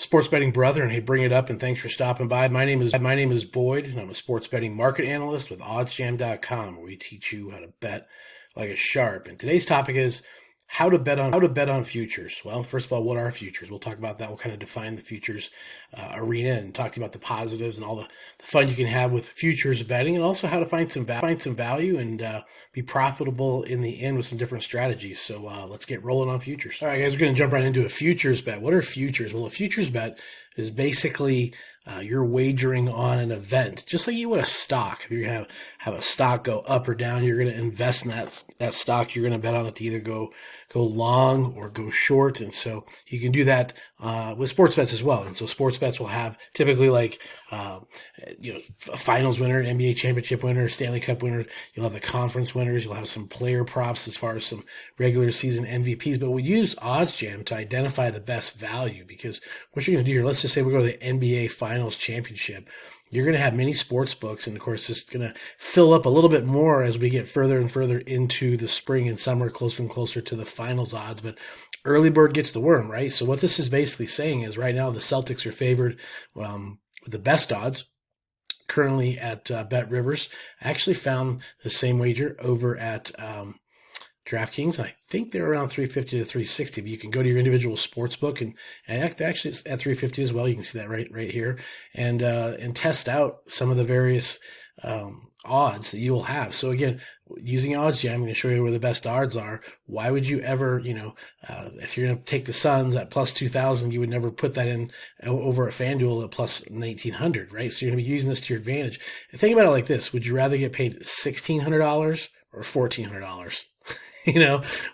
Sports betting brother, and hey, bring it up, and thanks for stopping by. My name is Boyd, and I'm a sports betting market analyst with OddsJam.com, where we teach you how to bet like a sharp. And today's topic is how to bet on futures. Well, first of all, what are futures? We'll talk about that. We'll kind of define the futures arena and talk to you about the positives and all the fun you can have with futures betting, and also how to find some value and be profitable in the end with some different strategies. So let's get rolling on futures. All right, guys, we're going to jump right into a futures bet. What are futures? Well, a futures bet is basically you're wagering on an event, just like you would a stock. If you're going to have a stock go up or down, you're going to invest in that stock. You're going to bet on it to either go long or go short. And so you can do that with sports bets as well. And so sports bets will have typically like, a finals winner, NBA championship winner, Stanley Cup winner. You'll have the conference winners. You'll have some player props as far as some regular season MVPs. But we use OddsJam to identify the best value, because what you're going to do here, let's just say we go to the NBA finals championship. You're going to have many sports books, and of course, it's going to fill up a little bit more as we get further and further into the spring and summer, closer and closer to the finals odds. But early bird gets the worm, right? So what this is basically saying is right now the Celtics are favored with the best odds currently at Bet Rivers. I actually found the same wager over at DraftKings. I think they're around 350 to 360, but you can go to your individual sports book and actually it's at 350 as well. You can see that right here, and test out some of the various odds that you will have. So again, using OddsJam, I'm going to show you where the best odds are. Why would you ever, if you're going to take the Suns at plus 2,000, you would never put that in over at FanDuel at plus 1,900, right? So you're going to be using this to your advantage. And think about it like this. Would you rather get paid $1,600 or $1,400?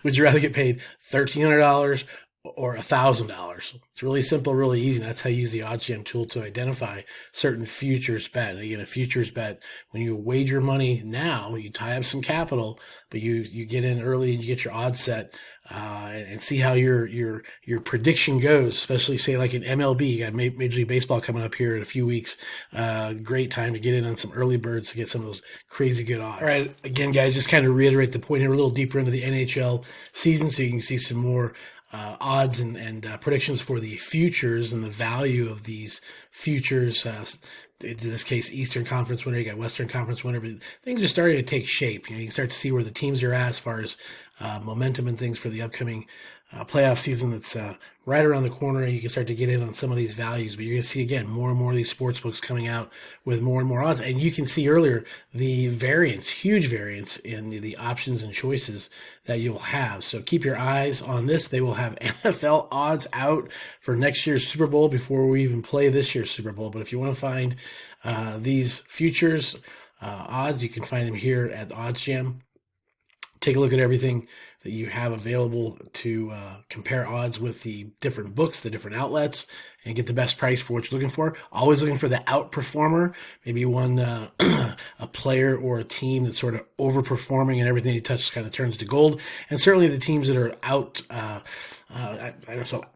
Would you rather get paid $1,300 or $1,000? It's really simple, really easy. That's how you use the OddsJam tool to identify certain futures bet. And again, a futures bet, when you wager money now, you tie up some capital, but you get in early and you get your odds set and see how your prediction goes. Especially say like in MLB, you got Major League Baseball coming up here in a few weeks. Great time to get in on some early birds to get some of those crazy good odds. All right, again, guys, just kind of reiterate the point here. We're a little deeper into the NHL season, so you can see some more odds and predictions for the futures and the value of these futures. In this case, Eastern Conference winner, you got Western Conference winner, but things are starting to take shape. You can start to see where the teams are at as far as momentum and things for the upcoming playoff season that's right around the corner. And you can start to get in on some of these values, but you're going to see again more and more of these sports books coming out with more and more odds. And you can see earlier the variance, huge variance in the options and choices that you'll have. So keep your eyes on this. They will have NFL odds out for next year's Super Bowl before we even play this year's Super Bowl. But if you want to find these futures odds, you can find them here at OddsJam. Take a look at everything that you have available to compare odds with the different books, the different outlets, and get the best price for what you're looking for. Always looking for the outperformer, maybe one a player or a team that's sort of overperforming and everything he touches kind of turns to gold. And certainly the teams that are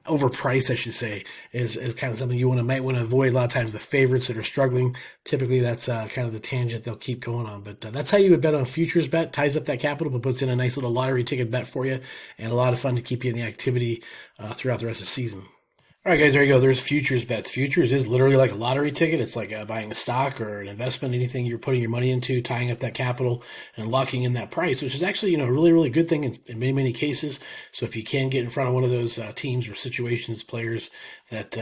overpriced, I should say, is kind of something you might want to avoid. A lot of times the favorites that are struggling, typically that's kind of the tangent they'll keep going on. But that's how you would bet on a futures bet. Ties up that capital, but puts in a nice little lottery ticket bet for you, and a lot of fun to keep you in the activity throughout the rest of the season. All right, guys, there you go. There's futures bets. Futures is literally like a lottery ticket. It's like buying a stock or an investment, anything you're putting your money into, tying up that capital and locking in that price, which is actually, a really, really good thing in many, many cases. So if you can get in front of one of those teams or situations, players that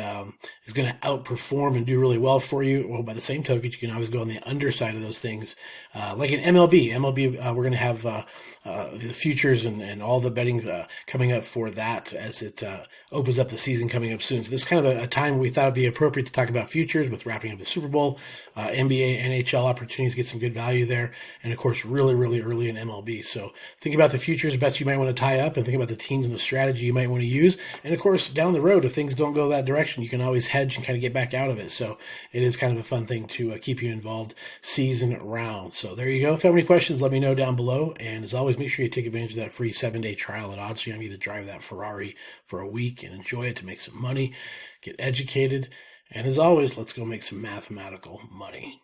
is going to outperform and do really well for you, well, by the same token, you can always go on the underside of those things. Like in MLB, we're going to have the futures and all the betting coming up for that as it opens up the season coming up soon. So this is kind of a time we thought it'd be appropriate to talk about futures with wrapping up the Super Bowl, NBA, NHL opportunities, get some good value there, and of course, really, really early in MLB. So think about the futures bets you might want to tie up, and think about the teams and the strategy you might want to use. And of course, down the road, if things don't go that direction, you can always hedge and kind of get back out of it. So it is kind of a fun thing to keep you involved season round. So there you go. If you have any questions, let me know down below. And as always, make sure you take advantage of that free 7-day trial at OddsJam. You get to drive that Ferrari for a week and enjoy it to make some money, get educated. And as always, let's go make some mathematical money.